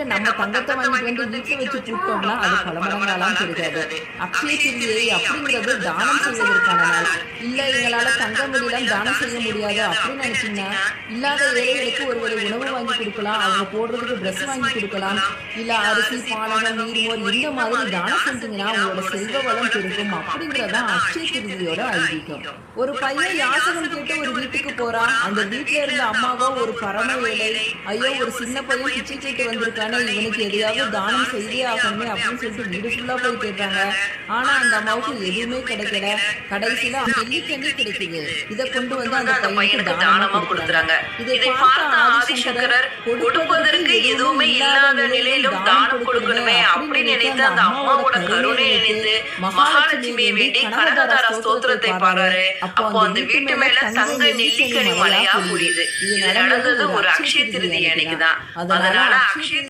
கிட்ட நம்ம தங்கத்தை வாங்கிட்டு வந்து வீட்டுல வச்சு கூப்பிட்டோம்னா அது பல மடங்காலாம் கிடைக்காது. அக்ஷய திருதியை அப்படிங்கிறது தானம் செய்வதற்கான நாள். இல்ல எங்களால தங்க முடியல, தானம் செய்ய முடியாது அப்படின்னு நினைச்சீங்கன்னா, இல்லாத ஏழைகளுக்கு ஒருவேளை உணவு வாங்கி கொடுக்கலாம், அவங்க போடுறதுக்கு ட்ரெஸ் வாங்கி கொடுக்கலாம், இல்ல அரிசி பானகம் நீர்மோர் இந்த மாதிரி தானம் செஞ்சீங்கன்னா உங்களோட செல்வ வளம் பெருகும் அப்படிங்கறதான் அக்ஷய திருதியோட ஐதீகம். ஒரு பையன் யாசகம் கேட்டு ஒரு வீட்டுக்கு போறான். அந்த வீட்டுல இருந்த அம்மாவோ ஒரு பரம ஏழை, ஐயோ ஒரு சின்ன பையன் பிச்சை கேட்டு வந்திருக்கானே, இவனுக்கு எதையாவது தானம் செய்தே ஆகணுமே அப்படின்னு சொல்லிட்டு வீடு ஃபுல்லா போய் கேட்டாங்க. ஆனா அந்த அம்மாவுக்கு எதுவுமே கிடைக்கல. கடைசியில நெல்லிக்கனி கிடைக்குது. இதை கொண்டு வந்து அந்த பையனுக்கு தானமா கொடுக்குறாங்க. இதை பார்த்த ஆதிசங்கரர் கொடுப்பதற்கு எதுவுமே இல்லாத நிலையிலும் தானம் கொடுக்கணுமே அப்படின்னு நினைத்து அந்த அம்மாவோட கருணை நினைத்து மகாலட்சுமியை வேண்டி கனகதார ஸ்தோத்திரத்தை பாடுறாரு. அப்போ அந்த வீட்டு மேல தங்க நெல்லிக்கனி மழையா பொழியுது. இது நடந்தது ஒரு அக்ஷய திருதி அன்னைக்குதான். அதனால அக்ஷய